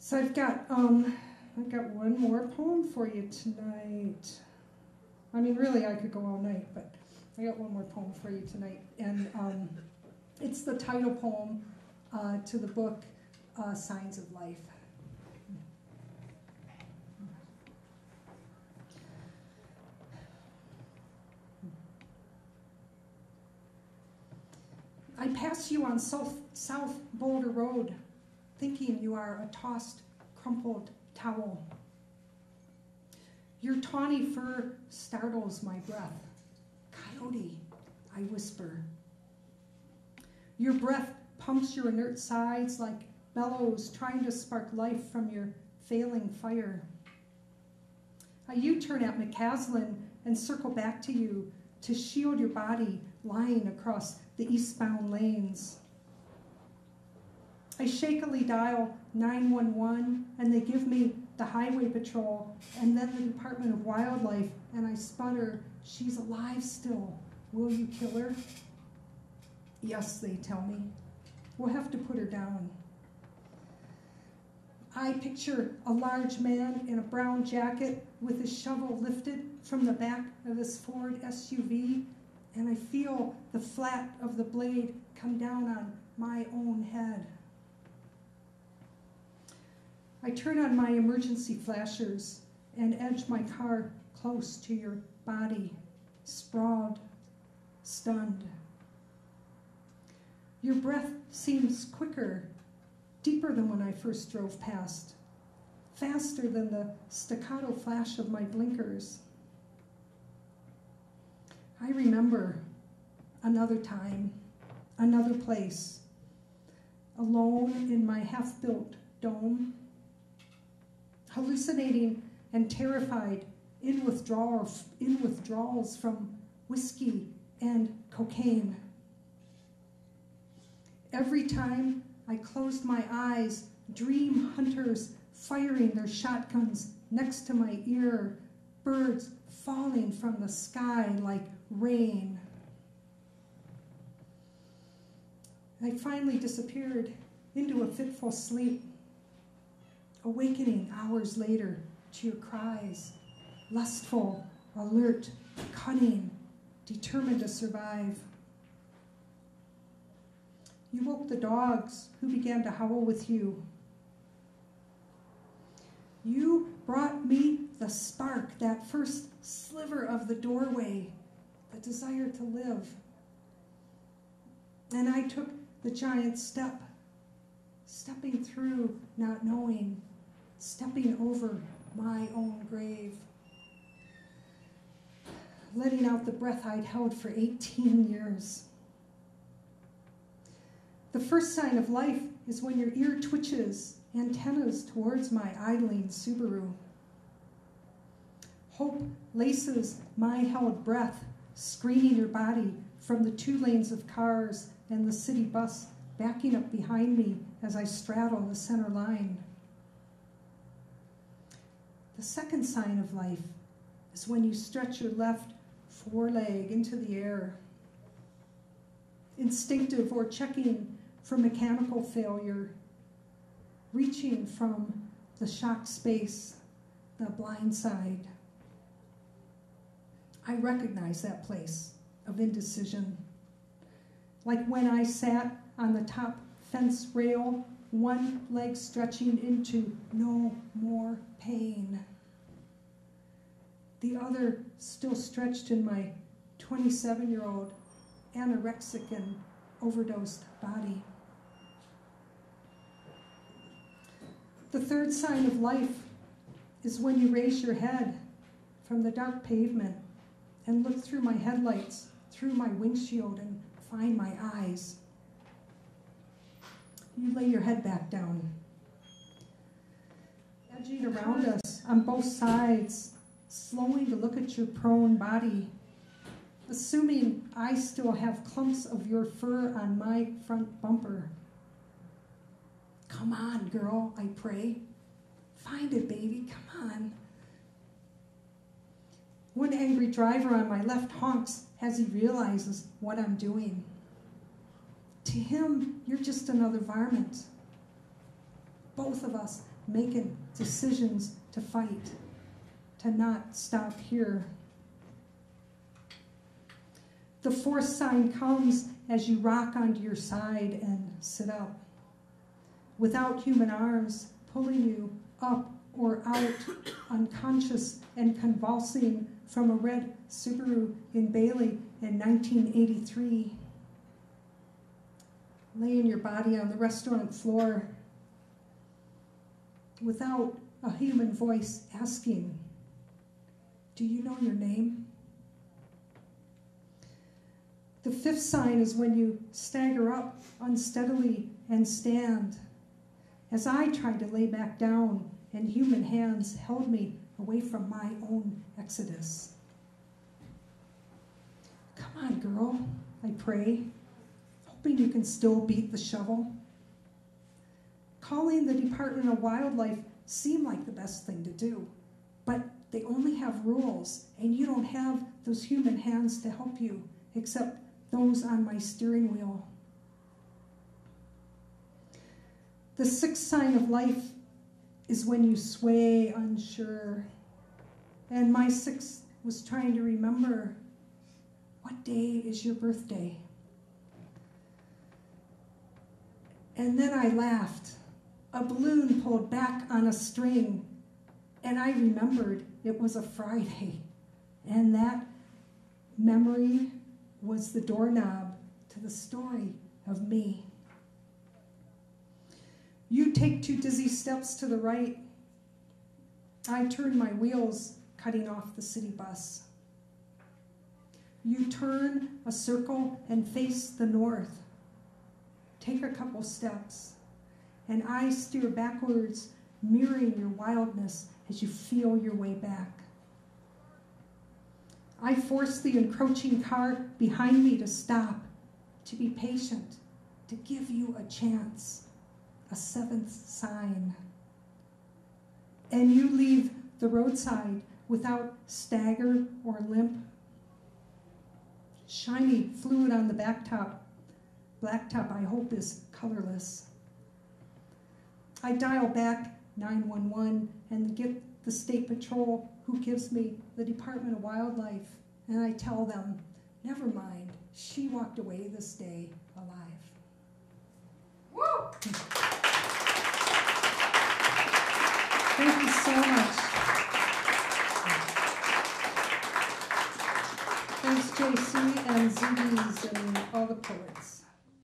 So I've got one more poem for you tonight. I mean, really, I could go all night, but I got one more poem for you tonight. And it's the title poem to the book, Signs of Life. I pass you on South Boulder Road, thinking you are a tossed, crumpled towel. Your tawny fur startles my breath. Coyote, I whisper. Your breath pumps your inert sides like bellows trying to spark life from your failing fire. I U-turn at McCaslin and circle back to you to shield your body lying across the eastbound lanes. I shakily dial 911 and they give me the highway patrol and then the Department of Wildlife, and I sputter, she's alive still. Will you kill her? Yes, they tell me. We'll have to put her down. I picture a large man in a brown jacket with his shovel lifted from the back of his Ford SUV, and I feel the flat of the blade come down on my own head. I turn on my emergency flashers and edge my car close to your body, sprawled, stunned. Your breath seems quicker, deeper than when I first drove past, faster than the staccato flash of my blinkers. I remember another time, another place, alone in my half-built dome, hallucinating and terrified in withdrawals from whiskey and cocaine. Every time I closed my eyes, dream hunters firing their shotguns next to my ear, birds falling from the sky like rain. I finally disappeared into a fitful sleep, awakening hours later to your cries, lustful, alert, cunning, determined to survive. You woke the dogs who began to howl with you. You brought me the spark, that first sliver of the doorway, the desire to live. And I took the giant step, stepping through, not knowing, stepping over my own grave, letting out the breath I'd held for 18 years. The first sign of life is when your ear twitches, antennas towards my idling Subaru. Hope laces my held breath, screening your body from the 2 lanes of cars and the city bus backing up behind me as I straddle the center line. The second sign of life is when you stretch your left foreleg into the air, instinctive or checking for mechanical failure, reaching from the shock space, the blind side. I recognize that place of indecision. Like when I sat on the top fence rail, one leg stretching into no more pain, the other still stretched in my 27-year-old anorexic and overdosed body. The third sign of life is when you raise your head from the dark pavement and look through my headlights, through my windshield, and find my eyes. You lay your head back down. Edging around us on both sides, slowing to look at your prone body, assuming I still have clumps of your fur on my front bumper. Come on, girl, I pray. Find it, baby, come on. One angry driver on my left honks as he realizes what I'm doing. To him, you're just another varmint. Both of us making decisions to fight, to not stop here. The fourth sign comes as you rock onto your side and sit up, without human arms pulling you up or out, unconscious and convulsing from a red Subaru in Bailey in 1983. Laying your body on the restaurant floor without a human voice asking, "Do you know your name?" The fifth sign is when you stagger up unsteadily and stand. As I tried to lay back down and human hands held me away from my own exodus. "Come on, girl," I pray, hoping you can still beat the shovel. Calling the Department of Wildlife seemed like the best thing to do, but they only have rules, and you don't have those human hands to help you, except those on my steering wheel. The sixth sign of life is when you sway unsure. And my sixth was trying to remember, what day is your birthday? And then I laughed. A balloon pulled back on a string, and I remembered it was a Friday. And that memory was the doorknob to the story of me. You take 2 dizzy steps to the right. I turn my wheels, cutting off the city bus. You turn a circle and face the north. Take a couple steps, and I steer backwards, mirroring your wildness as you feel your way back. I force the encroaching car behind me to stop, to be patient, to give you a chance. A seventh sign. And you leave the roadside without stagger or limp. Shiny fluid on the blacktop, I hope, is colorless. I dial back 911 and get the state patrol, who gives me the Department of Wildlife, and I tell them, never mind, she walked away this day alive. Woo! Thank you so much. Thanks, JC and Ziggies and all the poets.